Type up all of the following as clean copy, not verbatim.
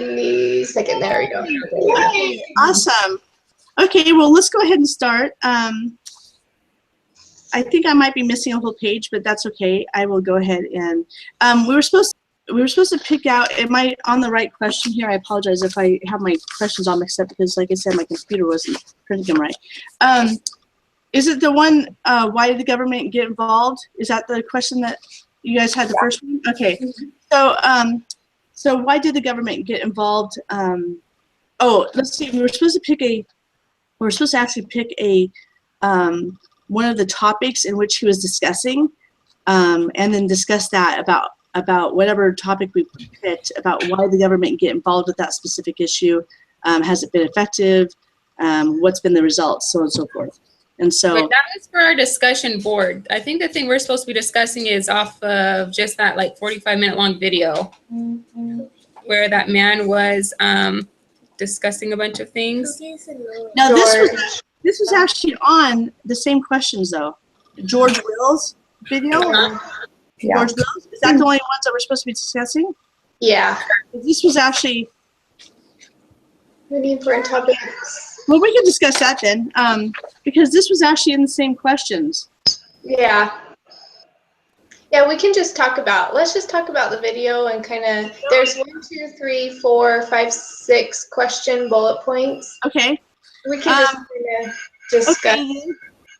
Any second. There we go. Okay, awesome. Okay, well, let's go ahead and start. I think I might be missing a whole page, but that's okay. I will go ahead and we were supposed to pick out. Am I on the right question here? I apologize if I have my questions all mixed up because, like I said, my computer wasn't printing them right. Is it the one? Why did the government get involved? Is that the question that you guys had the first one? Okay. So so why did the government get involved? Oh, let's see. We were supposed to actually pick a one of the topics in which he was discussing, and then discuss that about whatever topic we picked, about why the government get involved with that specific issue. Has it been effective? What's been the results? So on and so forth. And so but that was for our discussion board. I think the thing we're supposed to be discussing is off of just that like 45-minute long video where that man was discussing a bunch of things. now this was actually on the same questions though. George Will's video. Yeah. George Will's, is that the only ones that we're supposed to be discussing? Yeah. This was actually Many important topics. well, we can discuss that then, because this was actually in the same questions. Yeah. Yeah, we can just talk about. Let's just talk about the video and kind of. There's 1, 2, 3, 4, 5, 6 question bullet points. Okay. We can just kind of discuss. Okay.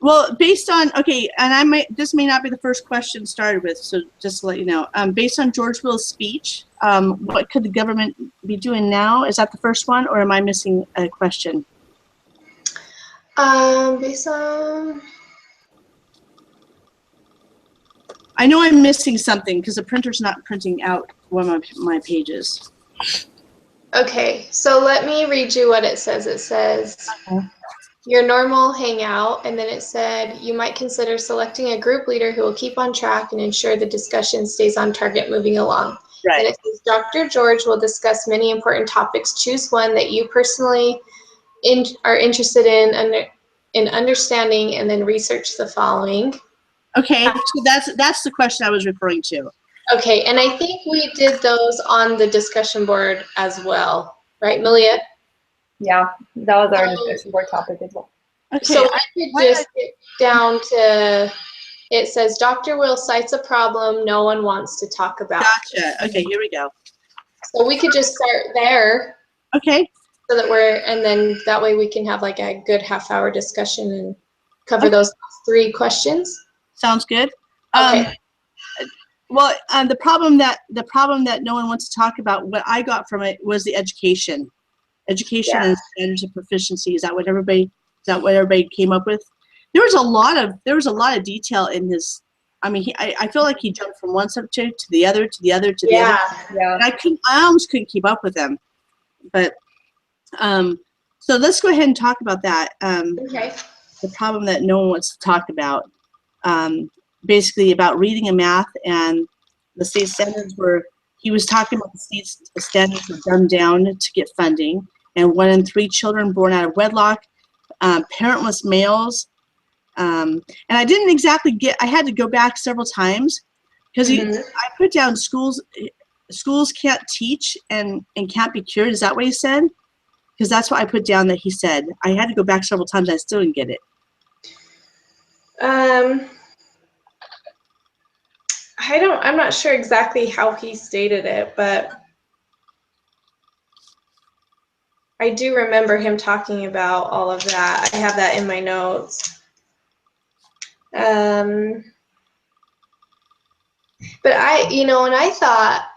Well, based on and this may not be the first question started with, so just to let you know, based on George Will's speech, what could the government be doing now? Is that the first one, or am I missing a question? Based on. I know I'm missing something because the printer's not printing out one of my pages. Okay, so let me read you what it says. It says. Your normal hangout, and then it said you might consider selecting a group leader who will keep on track and ensure the discussion stays on target moving along. Right. And it says Dr. George will discuss many important topics. Choose one that you personally are interested in understanding, and then research the following. Okay, so that's the question I was referring to. Okay, and I think we did those on the discussion board as well, right, Malia? Yeah, that was our discussion board topic as well. Okay, so I could just get down to, it says, Dr. Will cites a problem no one wants to talk about. Gotcha. Okay, here we go. So we could just start there. Okay. So that and then that way we can have like a good half-hour discussion and cover those 3 questions. Sounds good. Okay. Well, the problem that no one wants to talk about, what I got from it was the education. Education and standards of proficiency. Is that what everybody came up with? There was a lot of detail in his. I mean, I feel like he jumped from one subject to the other, to the other, to the other. Yeah. And I almost couldn't keep up with him. But so let's go ahead and talk about that. Okay. The problem that no one wants to talk about. Basically about reading and math, and the state standards were. He was talking about the state standards were dumbed down to get funding, and 1 in 3 children born out of wedlock, parentless males, and I didn't exactly get. I had to go back several times because I put down schools can't teach and can't be cured. Is that what he said? Because that's what I put down that he said. I had to go back several times. I still didn't get it. I'm not sure exactly how he stated it, but I do remember him talking about all of that. I have that in my notes. But and I thought,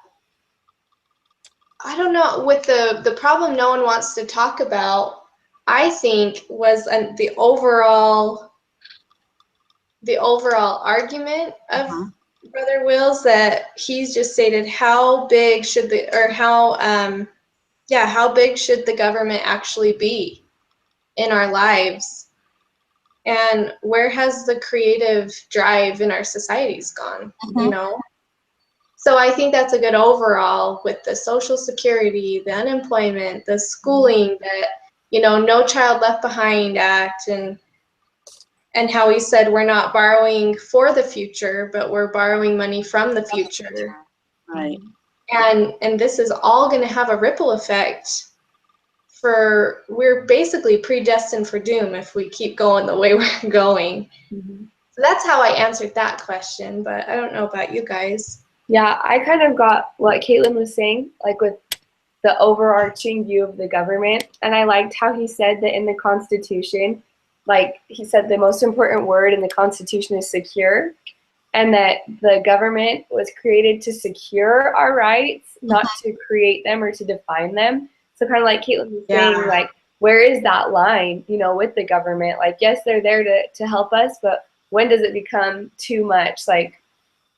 I don't know, with the problem no one wants to talk about, I think was the overall argument of Brother Will's, that he's just stated how big should the government actually be in our lives, and where has the creative drive in our societies gone? So I think that's a good overall, with the Social Security, the unemployment, the schooling, that No Child Left Behind Act, and how he said we're not borrowing for the future, but we're borrowing money from the future. Right. And this is all going to have a ripple effect. We're basically predestined for doom if we keep going the way we're going. So that's how I answered that question, but I don't know about you guys. Yeah, I kind of got what Caitlin was saying, like with the overarching view of the government. And I liked how he said that in the Constitution, like he said the most important word in the Constitution is secure, and that the government was created to secure our rights, not to create them or to define them. So kind of like Caitlin was saying, like, where is that line, you know, with the government? Like, yes, they're there to help us, but when does it become too much? Like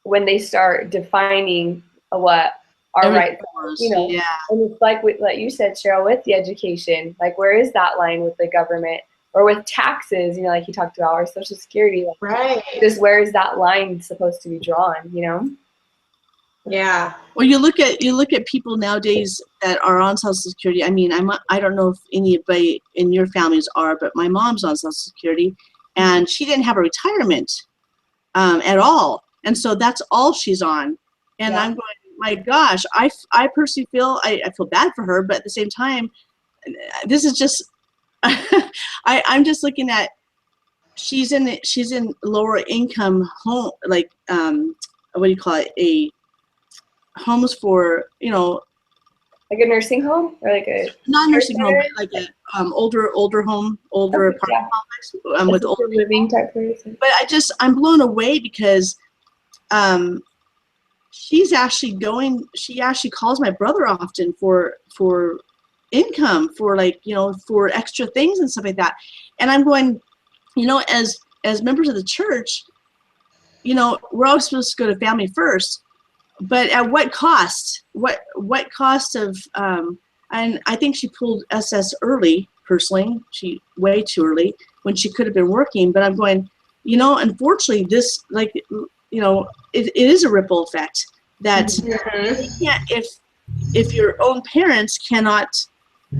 when they start defining what our rights are, you know? Yeah. And it's like you said, Cheryl, with the education, like where is that line with the government? Or with taxes, you know, like you talked about, or Social Security. Like, right. Just where is that line supposed to be drawn, you know? Yeah. Well, you look at people nowadays that are on Social Security. I mean, I don't know if anybody in your families are, but my mom's on Social Security, and she didn't have a retirement at all, and so that's all she's on. And I'm going, my gosh, I personally feel I feel bad for her, but at the same time, this is just I'm just looking at she's in lower income home, like what do you call it, a homes for, you know, like a nursing home or like a not nursing home, but like a older home, older apartment complex with older living type person. But I'm blown away because she actually calls my brother often for income, for like, you know, for extra things and stuff like that. And I'm going, you know, as members of the church, you know, we're always supposed to go to family first, but at what cost? What cost of and I think she pulled SS early, personally. She way too early when she could have been working. But I'm going, you know, unfortunately, this, like, you know, it is a ripple effect that you can't, if your own parents cannot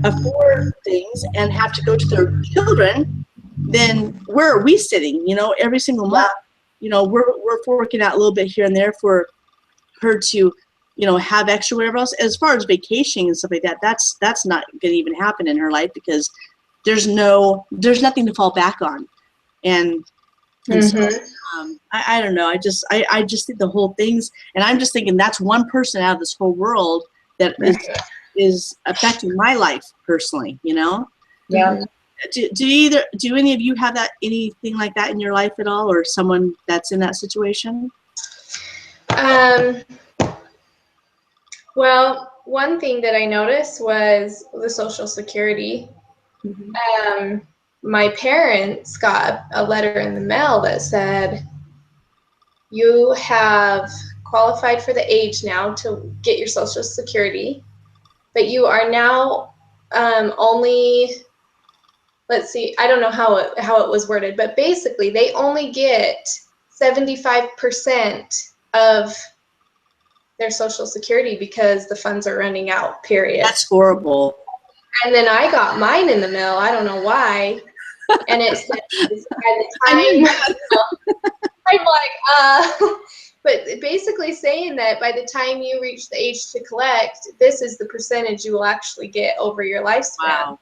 afford things and have to go to their children, then where are we sitting? You know, every single month, you know, we're forking out a little bit here and there for her to, you know, have extra whatever else. As far as vacationing and stuff like that, that's not going to even happen in her life because there's nothing to fall back on. And so, I don't know. I just think the whole thing's, and I'm just thinking that's one person out of this whole world that is affecting my life personally, you know? Yeah. Do any of you have anything like that in your life at all, or someone that's in that situation? Well, one thing that I noticed was the Social Security. My parents got a letter in the mail that said, you have qualified for the age now to get your Social Security, but you are now only, let's see, I don't know how it was worded, but basically they only get 75% of their Social Security because the funds are running out, period. That's horrible. And then I got mine in the mail. I don't know why. And it said, by the time, I'm like, but basically saying that by the time you reach the age to collect, this is the percentage you will actually get over your lifespan. Wow.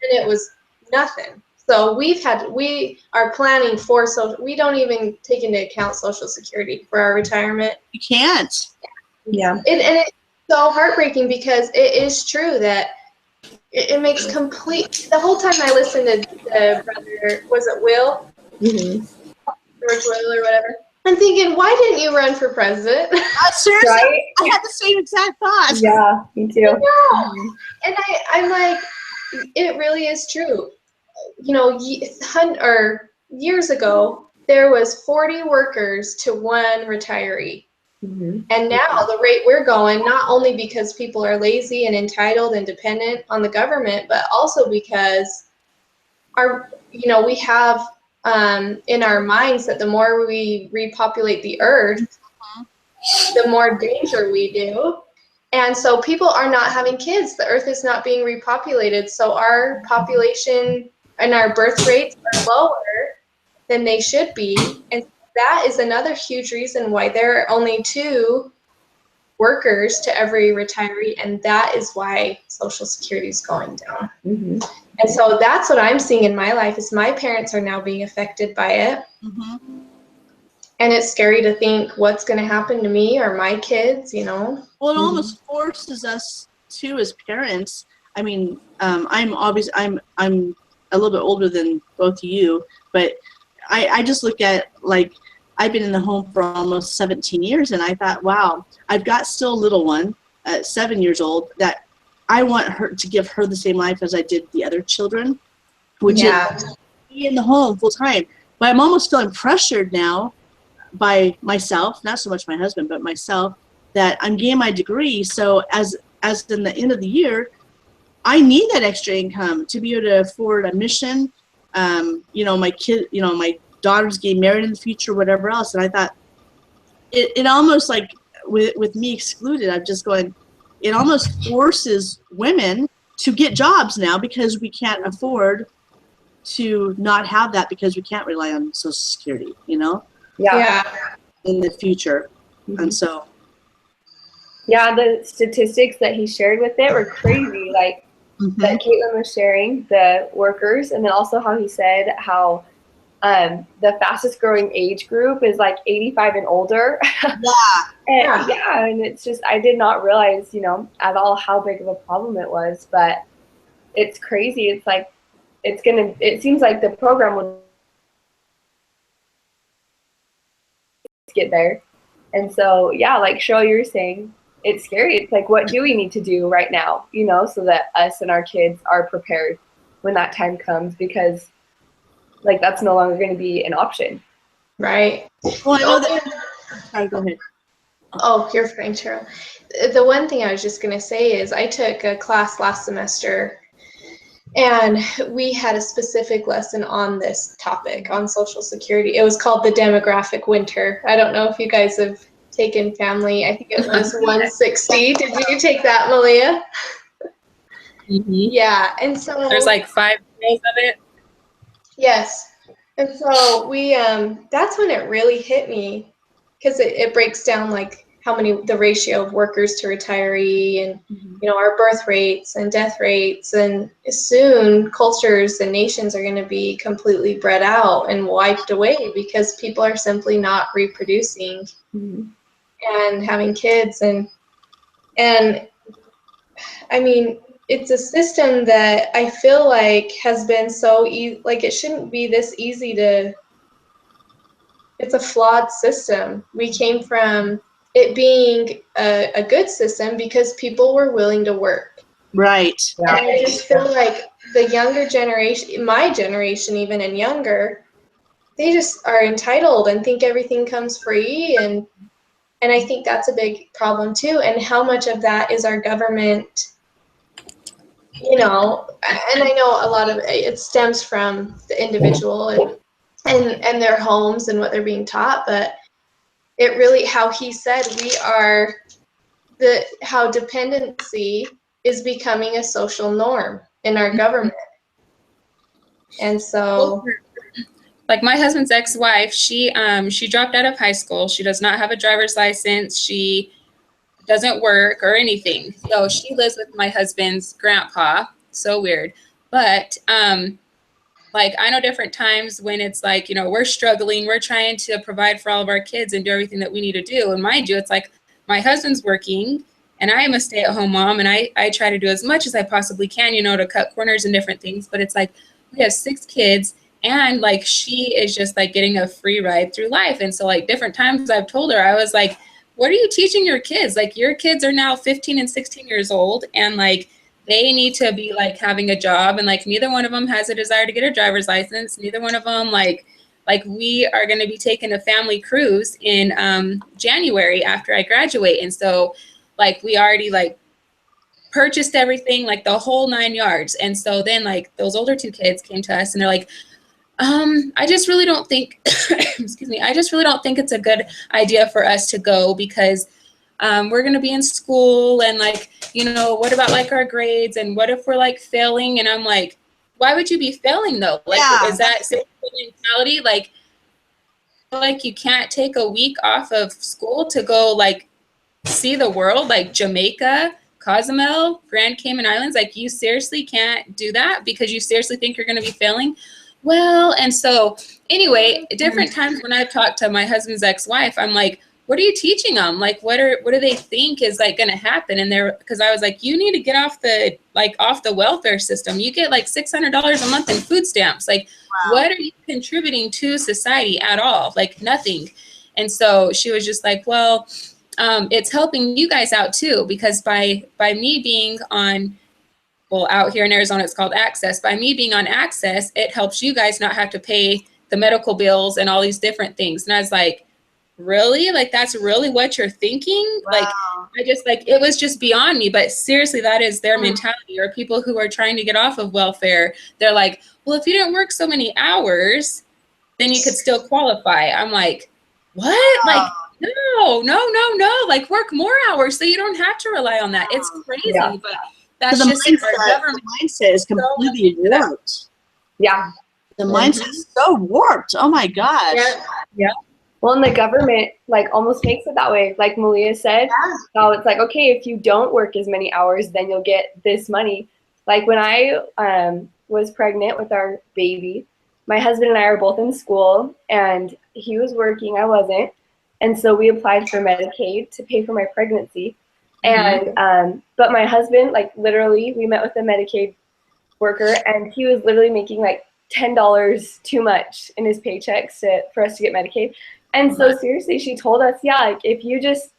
And it was nothing. So we are planning for we don't even take into account Social Security for our retirement. You can't. Yeah. And it's so heartbreaking because it is true that it makes complete, the whole time I listened to the brother, was it Will? George Will or whatever. I'm thinking, why didn't you run for president? Seriously, Right? I had the same exact thought. Yeah, me too. No. And I'm like, it really is true. You know, years ago, there was 40 workers to one retiree. And now the rate we're going, not only because people are lazy and entitled and dependent on the government, but also because we have in our minds that the more we repopulate the earth, the more danger we do. And so people are not having kids. The earth is not being repopulated. So our population and our birth rates are lower than they should be. And that is another huge reason why there are only 2 workers to every retiree, and that is why Social Security is going down. Mm-hmm. And so that's what I'm seeing in my life is my parents are now being affected by it. Mm-hmm. And it's scary to think what's going to happen to me or my kids, you know? Well, it almost forces us to, as parents. I mean, I'm a little bit older than both of you, but I just look at, like, I've been in the home for almost 17 years, and I thought, wow, I've got still a little one at 7 years old that I want her to give her the same life as I did the other children, which is be in the home full time. But I'm almost feeling pressured now by myself, not so much my husband, but myself, that I'm getting my degree. So as in the end of the year, I need that extra income to be able to afford a mission. My kid, my daughter's getting married in the future, whatever else. And I thought it almost, like, with me excluded, I'm just going, it almost forces women to get jobs now because we can't afford to not have that, because we can't rely on Social Security, Yeah. in the future. Mm-hmm. And so, yeah, the statistics that he shared with it were crazy. Like, that Caitlin was sharing, the workers, and then also how he said how the fastest growing age group is like 85 and older. And it's just, I did not realize, at all how big of a problem it was, but it's crazy. It's like, it seems like the program will get there. And so, yeah, like Cheryl, you're saying, it's scary. It's like, what do we need to do right now, so that us and our kids are prepared when that time comes, because, like, that's no longer going to be an option. Right. well, I know that. Sorry, go ahead. Oh, you're fine, Cheryl. The one thing I was just going to say is I took a class last semester, and we had a specific lesson on this topic, on Social Security. It was called the demographic winter. I don't know if you guys have taken family. I think it was 160. Did you take that, Malia? Mm-hmm. Yeah. And so there's like 5 days of it. Yes. And so we that's when it really hit me, because it breaks down like the ratio of workers to retiree, and our birth rates and death rates, and soon cultures and nations are going to be completely bred out and wiped away because people are simply not reproducing and having kids, and I mean, it's a system that I feel like has been so like, it shouldn't be this easy it's a flawed system. We came from it being a good system because people were willing to work. Right. And I just feel like the younger generation, my generation even, and younger, they just are entitled and think everything comes free, and I think that's a big problem too. And how much of that is our government, and I know a lot of it stems from the individual and their homes and what they're being taught, but it really, how he said, how dependency is becoming a social norm in our government. And so, like, my husband's ex-wife, she dropped out of high school. She does not have a driver's license. She doesn't work or anything. So she lives with my husband's grandpa. So weird. But like, I know different times when it's like, we're struggling, we're trying to provide for all of our kids and do everything that we need to do. And mind you, it's like my husband's working and I am a stay-at-home mom, and I try to do as much as I possibly can, to cut corners and different things. But it's like, we have 6 kids, and like, she is just like getting a free ride through life. And so, like, different times I've told her, I was like, what are you teaching your kids? Like, your kids are now 15 and 16 years old, and like, they need to be like having a job, and like, neither one of them has a desire to get a driver's license. Neither one of them like we are going to be taking a family cruise in January after I graduate. And so, like, we already like purchased everything, like the whole 9 yards. And so then, like, those older 2 kids came to us and they're like, I just really don't think, excuse me, I just really don't think it's a good idea for us to go, because we're going to be in school, and like, what about like our grades, and what if we're like failing? And I'm like, why would you be failing though? Like, is that same mentality? Like you can't take a week off of school to go like see the world, like Jamaica, Cozumel, Grand Cayman Islands. Like, you seriously can't do that because you seriously think you're going to be failing? Well, and so anyway, different times when I've talked to my husband's ex-wife, I'm like, what are you teaching them? Like, what do they think is like going to happen? And because I was like, you need to get off the welfare system. You get like $600 a month in food stamps. Like, wow. What are you contributing to society at all? Like, nothing. And so she was just like, well, it's helping you guys out too, because by me being on, well, out here in Arizona, it's called Access. By me being on Access, it helps you guys not have to pay the medical bills and all these different things. And I was like, really? Like, that's really what you're thinking? Wow. Like, I just, like, it was just beyond me. But seriously, that is their mentality. Or people who are trying to get off of welfare, they're like, well, if you didn't work so many hours, then you could still qualify. I'm like, what? Like, no. Like, work more hours so you don't have to rely on that. It's crazy, but that's just our government. The mindset is completely warped. Yeah. The mindset is so warped. Oh my gosh. Yeah. Well, and the government like almost makes it that way. Like Malia said, so it's like, okay, if you don't work as many hours, then you'll get this money. Like when I was pregnant with our baby, my husband and I are both in school, and he was working, I wasn't. And so we applied for Medicaid to pay for my pregnancy. And but my husband, like literally, we met with a Medicaid worker, and he was literally making like $10 too much in his paychecks for us to get Medicaid. And so seriously, she told us, like, if you just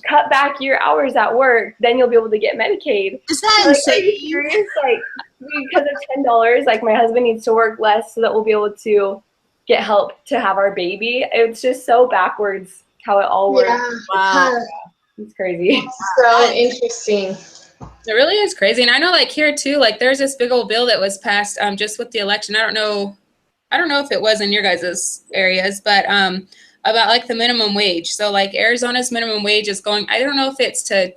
cut back your hours at work, then you'll be able to get Medicaid. Is that like, insane? Are you serious? Like, because of $10, like my husband needs to work less so that we'll be able to get help to have our baby. It's just so backwards how it all works. Yeah. Wow. It's crazy. So interesting. It really is crazy. And I know, like, here too, like, there's this big old bill that was passed just with the election. I don't know if it was in your guys' areas, but about like the minimum wage. So like Arizona's minimum wage is going, I don't know if it's to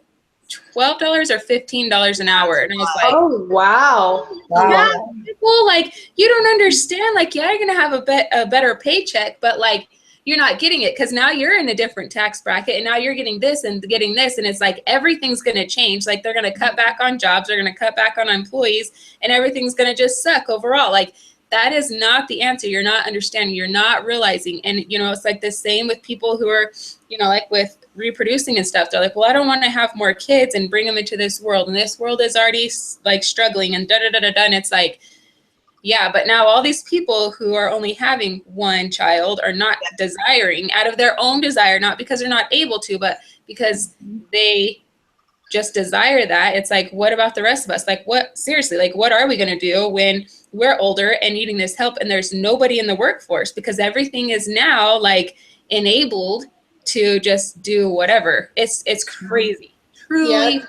$12 or $15 an hour. And I was like, oh, wow. Yeah, well, like, you don't understand. Like, yeah, you're going to have a better paycheck, but like, you're not getting it because now you're in a different tax bracket and now you're getting this and getting this. And it's like, everything's going to change. Like, they're going to cut back on jobs. They're going to cut back on employees, and everything's going to just suck overall. Like, that is not the answer. You're not understanding. You're not realizing. And, you know, it's like the same with people who are, you know, like with reproducing and stuff. They're like, well, I don't want to have more kids and bring them into this world. And this world is already like struggling and da-da-da-da-da. And it's like, yeah, but now all these people who are only having one child are not desiring out of their own desire, not because they're not able to, but because they just desire that. It's like, what about the rest of us? Like, what, seriously, like, what are we going to do when we're older and needing this help and there's nobody in the workforce? Because everything is now like enabled to just do whatever. It's crazy. Truly.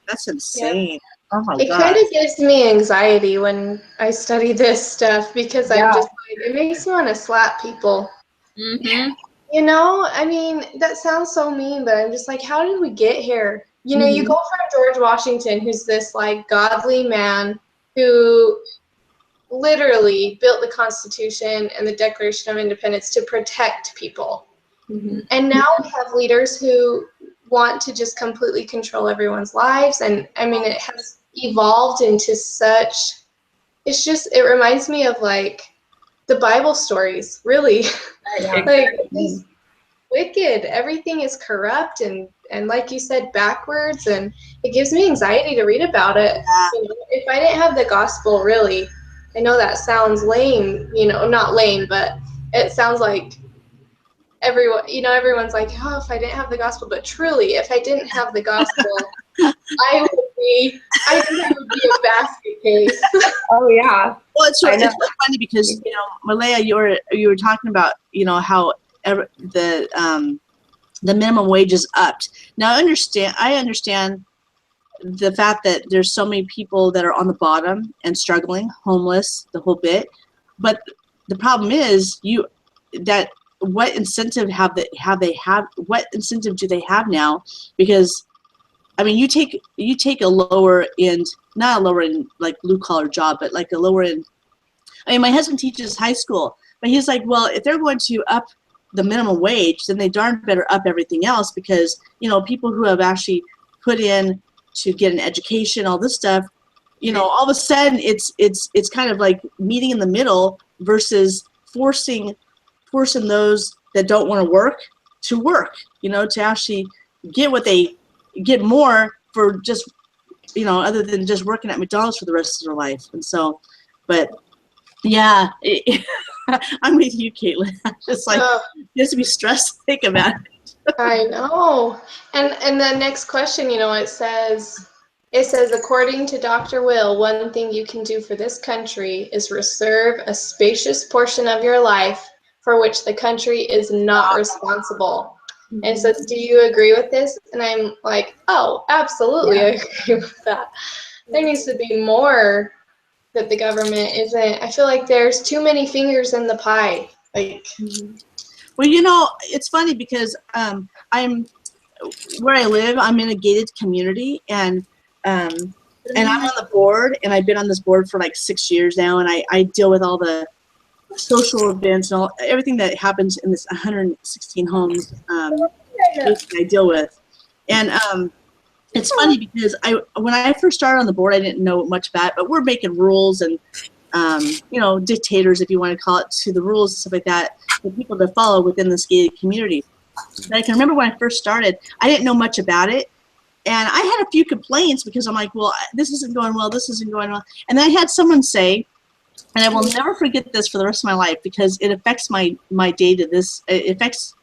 That's insane. Yep. Oh my God. It kind of gives me anxiety when I study this stuff because I'm just like, it makes me want to slap people. Mm-hmm. You know, I mean, that sounds so mean, but I'm just like, how did we get here? You know, you go from George Washington, who's this like godly man who literally built the Constitution and the Declaration of Independence to protect people. And now we have leaders who want to just completely control everyone's lives. And I mean, it has evolved into such, it's just, it reminds me of like the Bible stories, really. Like, it's wicked. Everything is corrupt and like you said, backwards. And it gives me anxiety to read about it. You know, if I didn't have the gospel, really, I know that sounds lame, you know, not lame, but it sounds like everyone, you know, everyone's like, oh, if I didn't have the gospel, but truly, if I didn't have the gospel, I think it would be a basket case. Oh yeah. Well, it's really funny because, you know, Malaya, you were talking about, you know, how the minimum wage is upped. Now I understand the fact that there's so many people that are on the bottom and struggling, homeless, the whole bit. But the problem is what incentive what incentive do they have now? Because I mean, you take a lower end, not a lower end like blue collar job, but like a lower end. I mean, my husband teaches high school, but he's like, well, if they're going to up the minimum wage, then they darn better up everything else, because, you know, people who have actually put in to get an education, all this stuff, you know, all of a sudden it's kind of like meeting in the middle versus forcing those that don't want to work, you know, to actually get what they get more for just, you know, other than just working at McDonald's for the rest of their life. And so, but yeah, I'm with you, Caitlin. Just like, just to be stressed to think about it. I know. And the next question, you know, it says, according to Dr. Will, one thing you can do for this country is reserve a spacious portion of your life for which the country is not responsible. And it says, do you agree with this? And I'm like, oh, absolutely, I agree with that. There needs to be more that the government isn't. I feel like there's too many fingers in the pie. Like, well, you know, it's funny because I'm where I live, I'm in a gated community, and I'm on the board, and I've been on this board for like 6 years now, and I deal with all the social events and everything that happens in this 116 homes I deal with. And it's funny because when I first started on the board, I didn't know much about it, but we're making rules and you know, dictators, if you want to call it, to the rules and stuff like that for people to follow within this gated community. And I can remember when I first started, I didn't know much about it. And I had a few complaints because I'm like, well, this isn't going well, this isn't going well. And then I had someone say, and I will never forget this for the rest of my life because it affects my day to this, it affects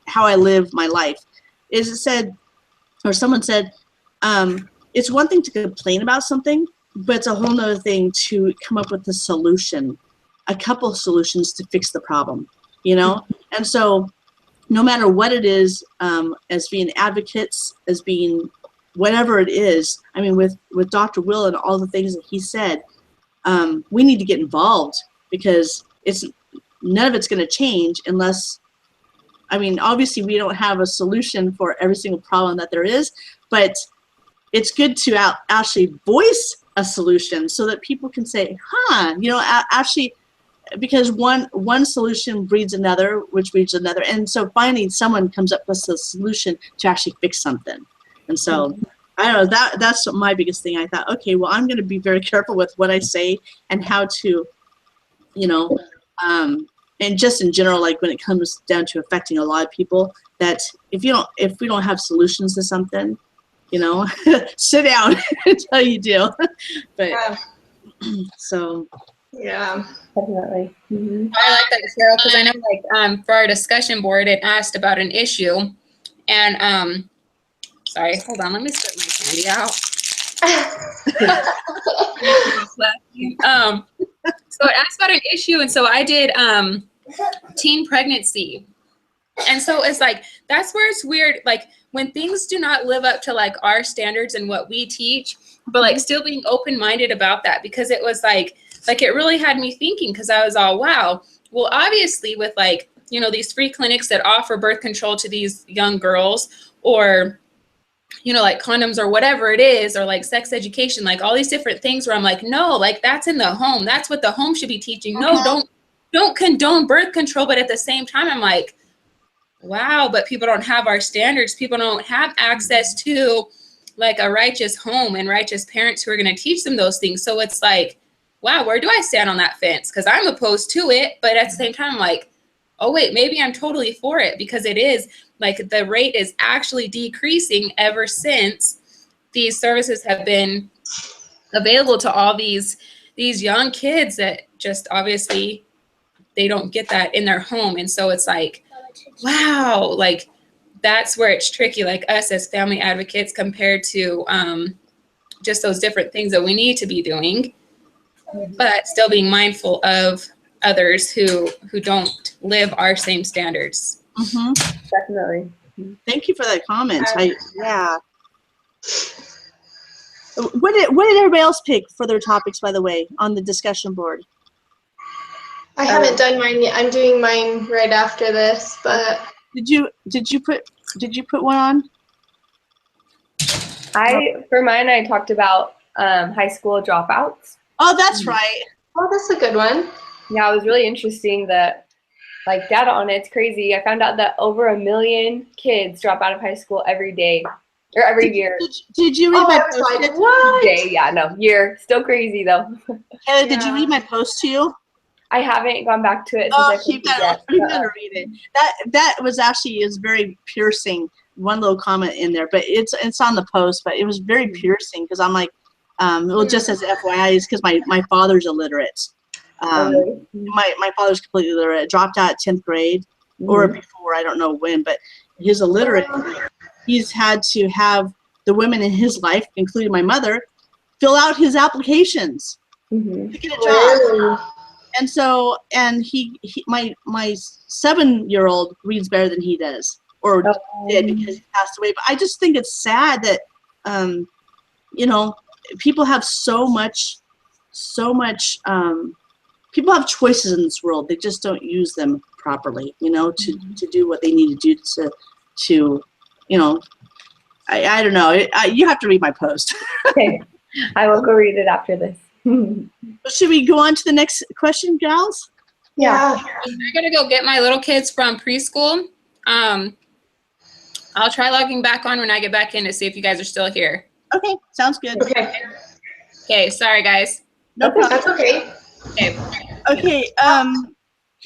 how I live my life, is it said, or someone said, it's one thing to complain about something, but it's a whole nother thing to come up with a solution, a couple of solutions to fix the problem, you know? And so no matter what it is, as being advocates, as being whatever it is, I mean, with Dr. Will and all the things that he said, we need to get involved because none of it's going to change unless, I mean, obviously we don't have a solution for every single problem that there is, but it's good to actually voice a solution so that people can say, huh, you know, actually, because one solution breeds another, which breeds another. And so finally someone comes up with a solution to actually fix something. And so I don't know, that's my biggest thing. I thought, okay, well, I'm going to be very careful with what I say and how to, you know, and just in general, like when it comes down to affecting a lot of people, that if we don't have solutions to something, you know, sit down until you do. But so. Yeah. Definitely. Mm-hmm. I like that, Cheryl, because I know, like, for our discussion board, it asked about an issue, and sorry, hold on, let me spit my candy out. So it asked about an issue, and so I did teen pregnancy, and so it's like that's where it's weird, like when things do not live up to like our standards and what we teach, but like still being open-minded about that, because it was like it really had me thinking, because I was all, wow, well, obviously with like, you know, these free clinics that offer birth control to these young girls, or, you know, like condoms or whatever it is, or like sex education, like all these different things where I'm like, no, like that's in the home. That's what the home should be teaching. No, don't condone birth control. But at the same time, I'm like, wow, but people don't have our standards. People don't have access to like a righteous home and righteous parents who are going to teach them those things. So it's like, wow, where do I stand on that fence? Because I'm opposed to it, but at the same time, I'm like, oh wait, maybe I'm totally for it, because it is like the rate is actually decreasing ever since these services have been available to all these young kids that just obviously they don't get that in their home. And so it's like, wow, like that's where it's tricky, like us as family advocates compared to just those different things that we need to be doing, but still being mindful of others who don't live our same standards. Mm-hmm. Definitely. Thank you for that comment. Yeah. What did everybody else pick for their topics, by the way, on the discussion board? I haven't done mine yet. I'm doing mine right after this, but Did you put one on? For mine, I talked about high school dropouts. Oh, that's right. oh, that's a good one. Yeah, it was really interesting that like data on it. It's crazy. I found out that over 1 million kids drop out of high school every day or every year. Did you read Oh, my I was post? like, what? Day, yeah, no, year. Still crazy though. Kelly, did you read my post to you? I haven't gone back to it since Oh, I you posted gotta read it. That was actually is very piercing. One little comment in there, but it's on the post. But it was very piercing because I'm like, well, just as FYI, is because my father's illiterate. My father's completely illiterate. Dropped out 10th grade or before, I don't know when, but he's illiterate. He's had to have the women in his life, including my mother, fill out his applications to get a job. Really? And so, and my 7-year-old reads better than he does, or did because he passed away. But I just think it's sad that, you know, people have so much, people have choices in this world. They just don't use them properly, you know, to do what they need to do to, you know, I don't know. You have to read my post. Okay. I will go read it after this. Should we go on to the next question, gals? Yeah. I'm gonna go get my little kids from preschool. I'll try logging back on when I get back in to see if you guys are still here. Okay, sounds good. Okay. Okay, sorry guys. No problem. That's okay. Okay. Okay,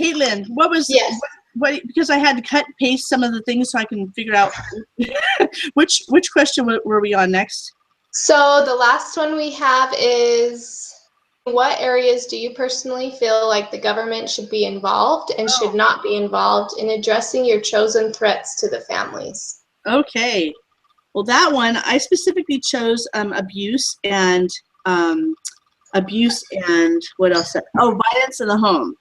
Caitlin, what was what because I had to cut and paste some of the things so I can figure out which question were we on next? So the last one we have is, what areas do you personally feel like the government should be involved and should not be involved in addressing your chosen threats to the families? Okay, well that one I specifically chose abuse and what else? Oh, violence in the home.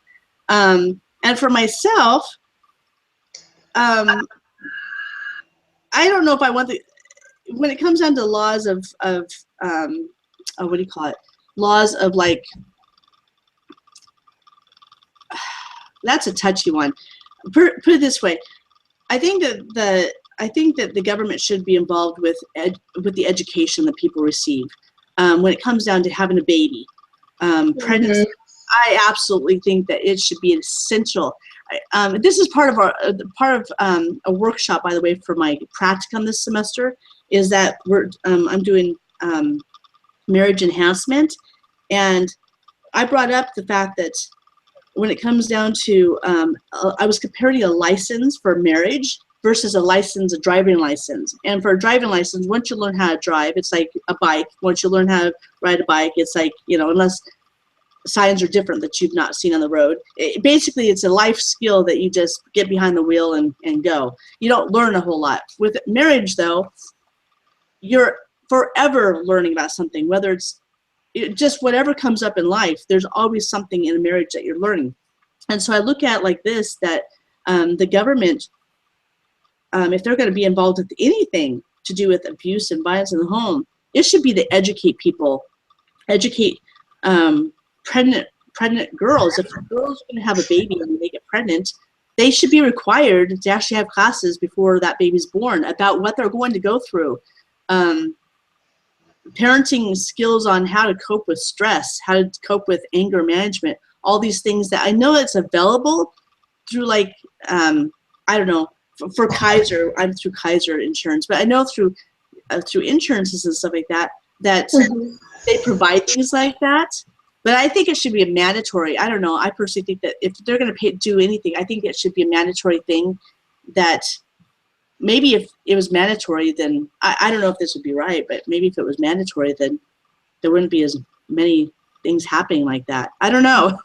And for myself, I don't know if I want when it comes down to laws of what do you call it? Laws of like, that's a touchy one. Put it this way, I think that the government should be involved with the education that people receive. When it comes down to having a baby, pregnancy, I absolutely think that it should be essential. This is part of a workshop, by the way, for my practicum this semester. Is that I'm doing marriage enhancement, and I brought up the fact that when it comes down to, I was comparing a license for marriage versus a driving license. And for a driving license, once you learn how to drive, it's like a bike. Once you learn how to ride a bike, it's like, you know, unless signs are different that you've not seen on the road. Basically, it's a life skill that you just get behind the wheel and go. You don't learn a whole lot. With marriage, though, you're forever learning about something, whether it's just whatever comes up in life. There's always something in a marriage that you're learning. And so I look at like this, that the government, if they're going to be involved with anything to do with abuse and violence in the home, it should be to educate people, educate pregnant girls. If a girl's going to have a baby and they get pregnant, they should be required to actually have classes before that baby's born about what they're going to go through. Parenting skills on how to cope with stress, how to cope with anger management, all these things that I know it's available through, like, I don't know, for Kaiser, I'm through Kaiser Insurance, but I know through insurances and stuff like that, they provide things like that. But I think it should be a mandatory. I don't know. I personally think that if they're going to do anything, I think it should be a mandatory thing. That maybe if it was mandatory, then I don't know if this would be right, but maybe if it was mandatory, then there wouldn't be as many things happening like that. I don't know.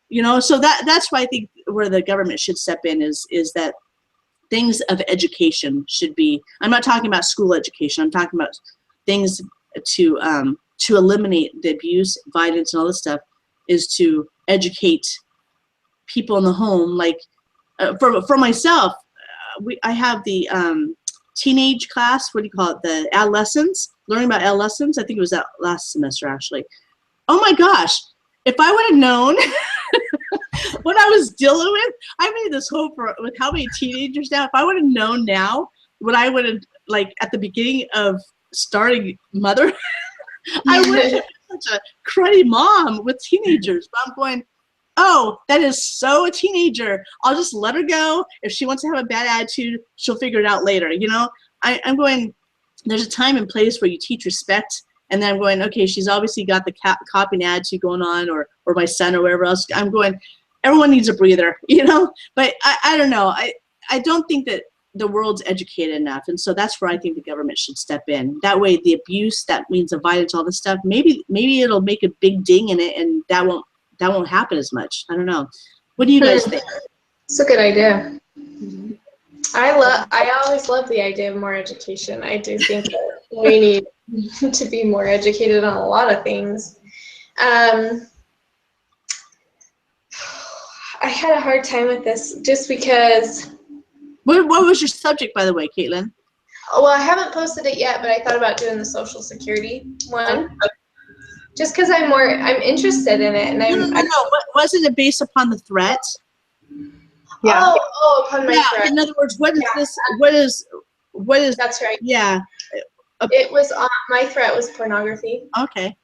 You know, so that's why I think where the government should step in is that things of education should be. I'm not talking about school education. I'm talking about things to eliminate the abuse, violence, and all this stuff, is to educate people in the home. Like for myself, I have the teenage class. What do you call it? The adolescents, learning about adolescents. I think it was that last semester, actually. Oh my gosh. If I would have known what I was dealing with, I made this hope with how many teenagers now. If I would have known now what I would have, like, at the beginning of starting Mother, I would have been such a cruddy mom with teenagers. But I'm going, oh, that is so a teenager. I'll just let her go. If she wants to have a bad attitude, she'll figure it out later. You know, I'm going, there's a time and place where you teach respect. And then I'm going, okay, she's obviously got the copying attitude going on, or my son or whatever else. I'm going, everyone needs a breather, you know? But I don't know. I don't think that the world's educated enough. And so that's where I think the government should step in. That way the abuse, that means the violence, all this stuff, maybe it'll make a big ding in it, and that won't happen as much. I don't know. What do you guys think? It's a good idea. I always love the idea of more education. I do think that we need to be more educated on a lot of things. I had a hard time with this just because. What was your subject, by the way, Caitlin? Well, I haven't posted it yet, but I thought about doing the Social Security one. Just because I'm interested in it, and No. Wasn't it based upon the threat? Yeah. Oh, upon my threat. In other words, what is this? What is? That's right. Yeah. It was my threat was pornography. Okay.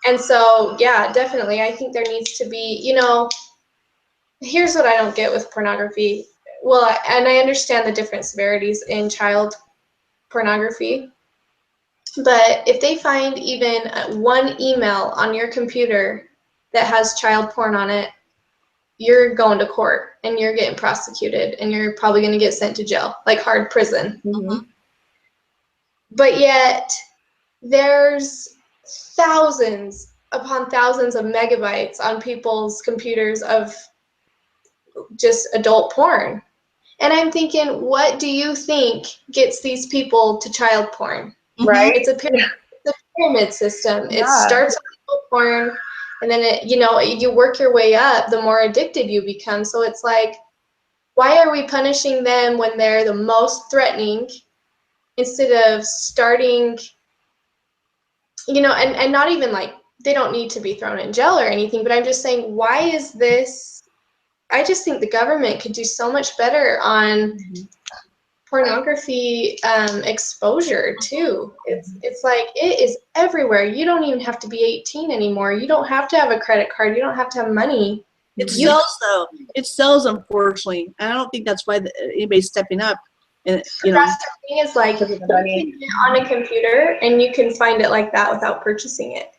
And so, yeah, definitely, I think there needs to be. You know, here's what I don't get with pornography. Well, and I understand the different severities in child pornography. But if they find even one email on your computer that has child porn on it, you're going to court and you're getting prosecuted and you're probably going to get sent to jail, like hard prison. Mm-hmm. But yet there's thousands upon thousands of megabytes on people's computers of just adult porn. And I'm thinking, what do you think gets these people to child porn? Right? It's a pyramid system. Yeah. It starts with porn, and then you work your way up the more addicted you become. So it's like, why are we punishing them when they're the most threatening instead of starting, and not even like they don't need to be thrown in jail or anything, but I'm just saying, why is this? I just think the government could do so much better on pornography exposure too. It's like it is everywhere. You don't even have to be 18 anymore. You don't have to have a credit card. You don't have to have money. It sells though. It sells, unfortunately. And I don't think that's why anybody's stepping up. And That's the thing is like you can get on a computer and you can find it like that without purchasing it.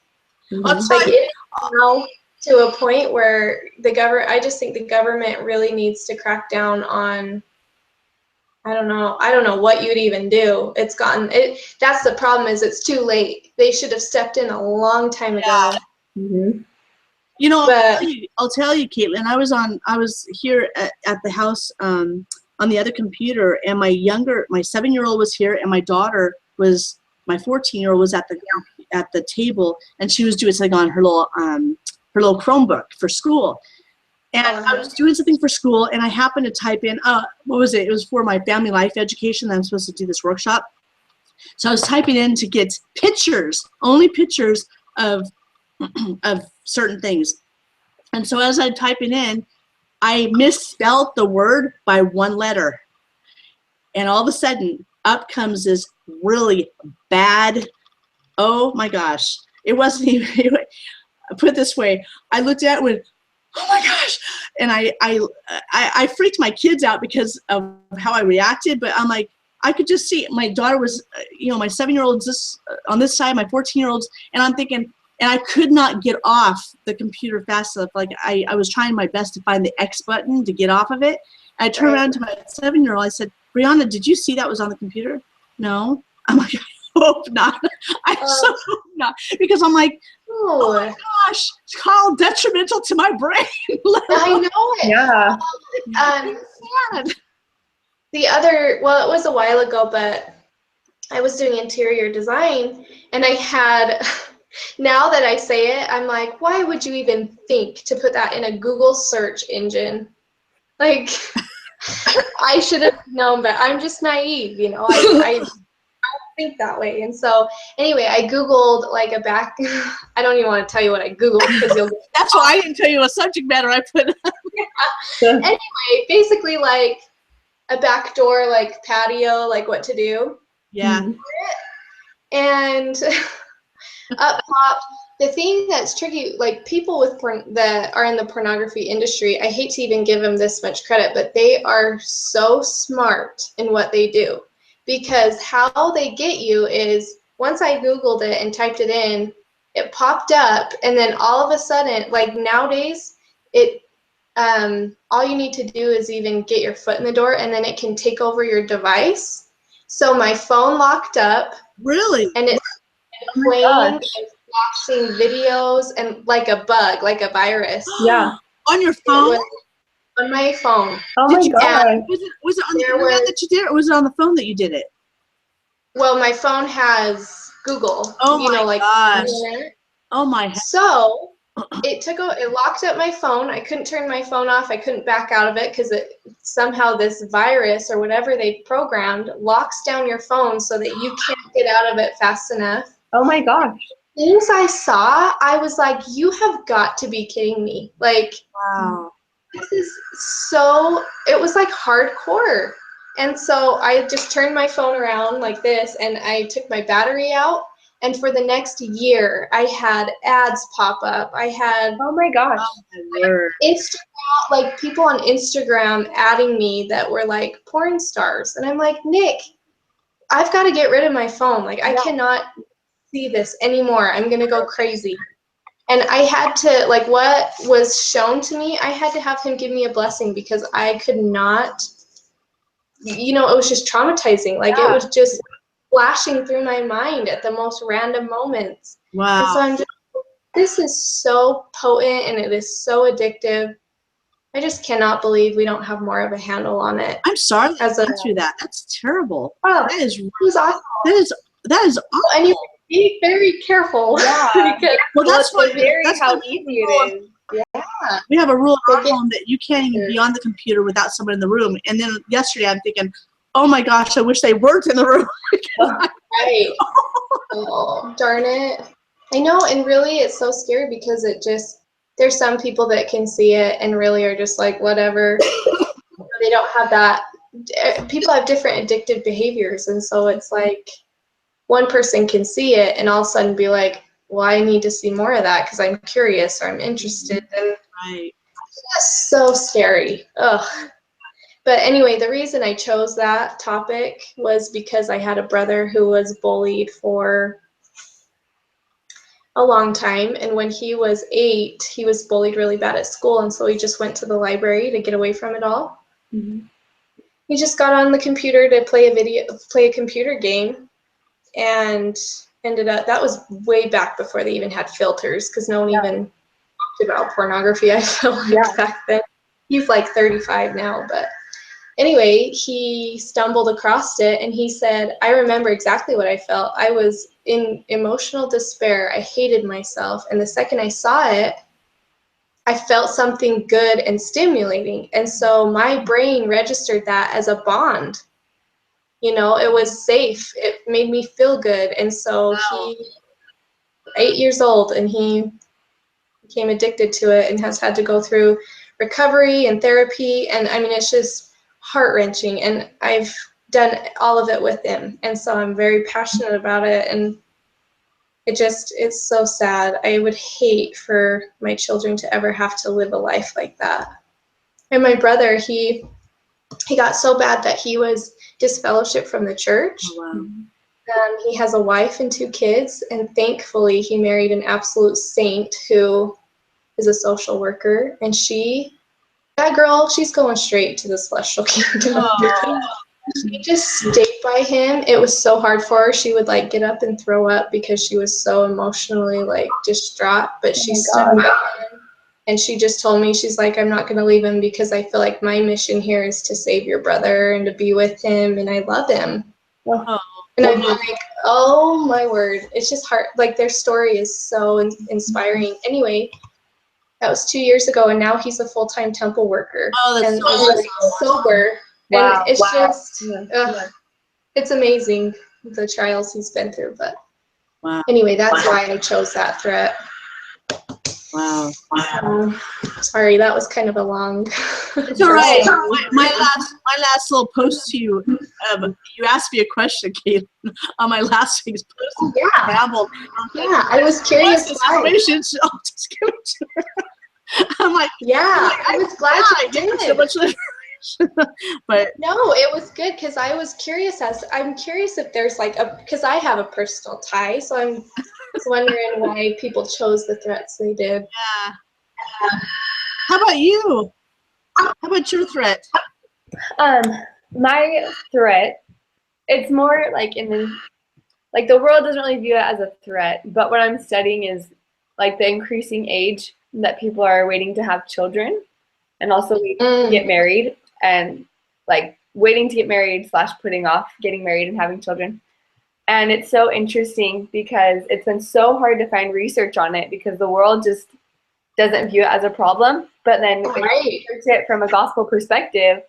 I'll Like it is now to a point where I just think the government really needs to crack down on. I don't know what you'd even do. That's the problem, is it's too late. They should have stepped in a long time ago. Yeah. Mm-hmm. You know, But I'll tell you, Caitlin, I was here at the house on the other computer, and my 7-year-old was here, and my 14-year-old was at the table, and she was doing something on her little Chromebook for school. And I was doing something for school, and I happened to type in, what was it? It was for my family life education. I'm supposed to do this workshop. So I was typing in to get pictures, only pictures of certain things. And so as I'm typing in, I misspelled the word by one letter. And all of a sudden, up comes this really bad, oh my gosh. It wasn't even, put it this way, I looked at it with, oh my gosh, and I freaked my kids out because of how I reacted. But I'm like, I could just see my daughter was, my 7-year-old's on this side, my 14-year-old's, and I'm thinking, and I could not get off the computer fast enough. Like I was trying my best to find the X button to get off of it. And I turned around to my 7-year-old. I said, Brianna, did you see that was on the computer? No. I'm like, I hope not. I so hope not, because I'm like, oh my gosh, it's called detrimental to my brain. I know it. Yeah. It was a while ago, but I was doing interior design, and I had, now that I say it, I'm like, why would you even think to put that in a Google search engine? Like, I should have known, but I'm just naive, I think that way. And so anyway, I Googled like I don't even want to tell you what I Googled, because you'll that's why I didn't tell you a subject matter I put. Yeah. Anyway, basically like a backdoor like patio, like what to do. Yeah. And up popped. The thing that's tricky, like people with that are in the pornography industry, I hate to even give them this much credit, but they are so smart in what they do. Because how they get you is, once I Googled it and typed it in, it popped up, and then all of a sudden, like nowadays, it all you need to do is even get your foot in the door, and then it can take over your device. So my phone locked up. Really? And it's playing and flashing videos and like a bug, like a virus. Yeah. On your phone? On my phone. Oh my God. Was it on the internet that you did it, or was it on the phone that you did it? Well, my phone has Google. Oh you know, my like gosh. internet. Oh my heck. So it locked up my phone. I couldn't turn my phone off. I couldn't back out of it because somehow this virus or whatever they programmed locks down your phone so that you can't get out of it fast enough. Oh my gosh. Things I saw, I was like, you have got to be kidding me. Like, Wow. this is so, it was like hardcore. And so I just turned my phone around like this, and I took my battery out. And for the next year, I had ads pop up. I had Oh my gosh. Instagram, like people on Instagram adding me that were like porn stars. And I'm like, Nick, I've got to get rid of my phone. Like, I cannot see this anymore. I'm going to go crazy. And I had to, like, what was shown to me, I had to have him give me a blessing because I could not, it was just traumatizing. Like, it was just flashing through my mind at the most random moments. Wow. And so I'm just, this is so potent and it is so addictive. I just cannot believe we don't have more of a handle on it. I'm sorry that you went through that. That's terrible. Oh, that is awful. That is awful. And you be very careful. Yeah. Because that's why how easy it is. Yeah. We have a rule at our home that you can't even be on the computer without someone in the room. And then yesterday I'm thinking, oh my gosh, I wish they weren't in the room. Right. Oh, darn it. I know, and really it's so scary because there's some people that can see it and really are just like, whatever. They don't have that. People have different addictive behaviors, and so it's like one person can see it and all of a sudden be like, well, I need to see more of that because I'm curious or I'm interested. And right. That's so scary. Ugh. But anyway, the reason I chose that topic was because I had a brother who was bullied for a long time. And when he was 8, he was bullied really bad at school. And so he just went to the library to get away from it all. Mm-hmm. He just got on the computer to play a computer game, and ended up, that was way back before they even had filters, because no one even talked about pornography, I feel like, back then. He's like 35 now, but anyway, he stumbled across it, and he said, I remember exactly what I felt. I was in emotional despair. I hated myself, and the second I saw it, I felt something good and stimulating, and so my brain registered that as a bond. It was safe. It made me feel good. And so he, 8 years old, and he became addicted to it and has had to go through recovery and therapy. And I mean, it's just heart-wrenching. And I've done all of it with him. And so I'm very passionate about it. And it's so sad. I would hate for my children to ever have to live a life like that. And my brother, he got so bad that he was disfellowshipped from the church. Oh, wow. He has a wife and 2 kids, and thankfully he married an absolute saint who is a social worker, and that girl, she's going straight to the celestial kingdom. Oh. She just stayed by him. It was so hard for her. She would like get up and throw up because she was so emotionally like distraught, but she stood by him. And she just told me, she's like, I'm not going to leave him because I feel like my mission here is to save your brother and to be with him, and I love him. Oh. And I'm like, oh my word. It's just hard. Like, their story is so inspiring. Anyway, that was 2 years ago, and now he's a full-time temple worker. Oh, that's and so awesome. sober. Wow. And it's just, Yeah. it's amazing the trials he's been through. But Wow. anyway, that's why I chose that threat. Wow. Sorry, that was kind of a long. It's all right. My last little post to you. you asked me a question, Caitlin, on my last week's post. Yeah. Babbled. Yeah, I was curious This why. information, so I'll just give it to her. I'm like, Yeah, I was glad I you gave her did. so much information. But No, it was good because I was curious I'm curious if there's like because I have a personal tie, so I'm just wondering why people chose the threats they did. yeah. How about you? How about your threat? My threat, it's more like the world doesn't really view it as a threat, but what I'm studying is like the increasing age that people are waiting to have children and also waiting to get married and like waiting to get married / putting off getting married and having children. And it's so interesting because it's been so hard to find research on it because the world just doesn't view it as a problem. But then when you research it from a gospel perspective,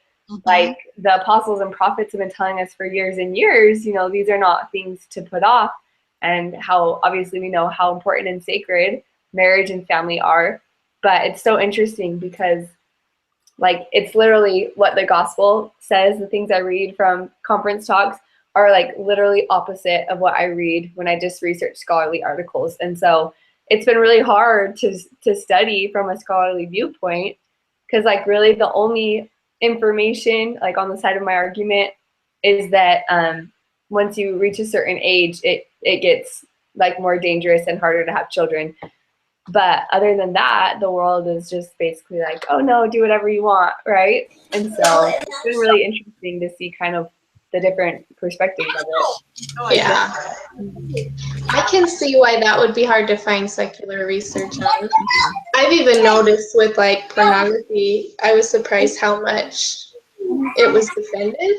like the apostles and prophets have been telling us for years and years, you know, these are not things to put off, and how obviously we know how important and sacred marriage and family are. But it's so interesting because like it's literally what the gospel says. The things I read from conference talks are like literally opposite of what I read when I just research scholarly articles. And so it's been really hard to study from a scholarly viewpoint because like really the only information like on the side of my argument is that once you reach a certain age, it gets like more dangerous and harder to have children. But other than that, the world is just basically like, oh no, do whatever you want, right? And so it's been really interesting to see kind of the different perspectives of it. Yeah. I can see why that would be hard to find secular research on. I've even noticed with like pornography, I was surprised how much it was defended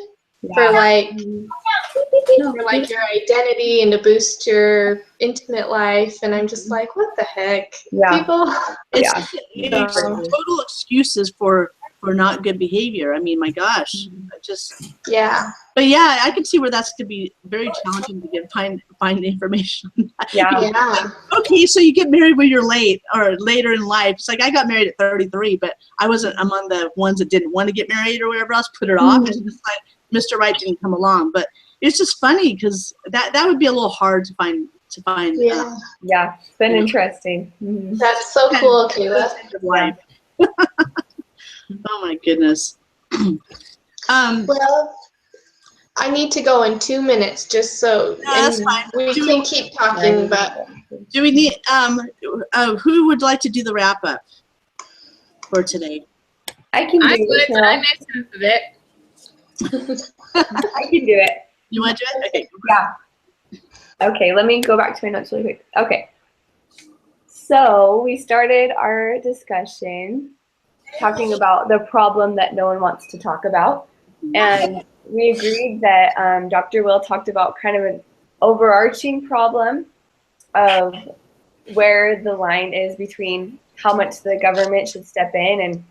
for like your identity and to boost your intimate life, and I'm just like, what the heck, people? It's total excuses for not good behavior. I mean, my gosh, But yeah, I can see where that's to be very challenging to find information. Okay, so you get married when you're late or later in life. It's like I got married at 33, but I wasn't among the ones that didn't want to get married or whatever else, put it off. It's just like Mr. Right didn't come along. But it's just funny because that would be a little hard to find. Yeah, it's been interesting. That's so cool, Kayla. Oh my goodness. Well, I need to go in 2 minutes, just so that's fine. We can keep talking. But do we need who would like to do the wrap up for today? I can do it. But I missed half of it. I can do it. You want to do it? Okay. Yeah. Okay, let me go back to my notes really quick. Okay. So we started our discussion talking about the problem that no one wants to talk about. And we agreed that Dr. Will talked about kind of an overarching problem of where the line is between how much the government should step in and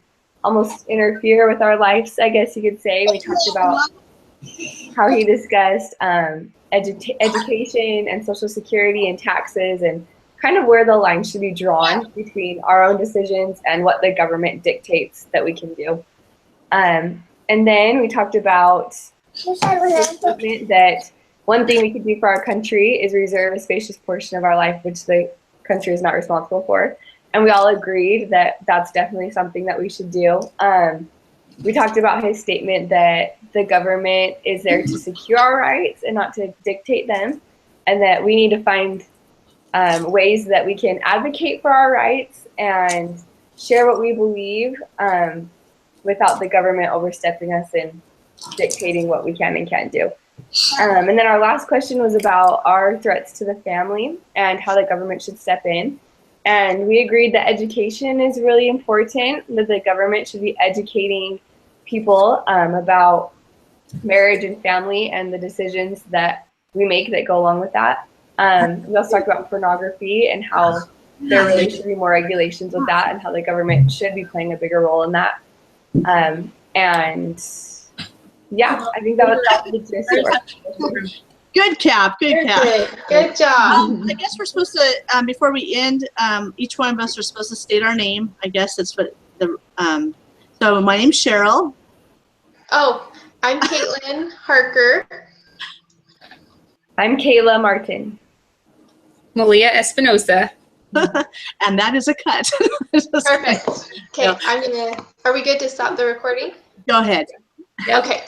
almost interfere with our lives, I guess you could say. We talked about how he discussed education and Social Security and taxes and kind of where the line should be drawn between our own decisions and what the government dictates that we can do. And then we talked about that one thing we could do for our country is reserve a spacious portion of our life, which the country is not responsible for. And we all agreed that that's definitely something that we should do. We talked about his statement that the government is there to secure our rights and not to dictate them, and that we need to find ways that we can advocate for our rights and share what we believe without the government overstepping us and dictating what we can and can't do. And then our last question was about our threats to the family and how the government should step in. And we agreed that education is really important, that the government should be educating people about marriage and family and the decisions that we make that go along with that. We also talked about pornography and how there really should be more regulations with that and how the government should be playing a bigger role in that. And yeah, I think that was the gist of our Good, Cap. Good, Cap. Good job. I guess we're supposed to, before we end, each one of us are supposed to state our name. I guess that's what the, so my name's Cheryl. Oh, I'm Caitlin Harker. I'm Kayla Martin. Malia Espinosa. And that is a cut. Perfect. Okay, No. are we good to stop the recording? Go ahead. Yep. Okay.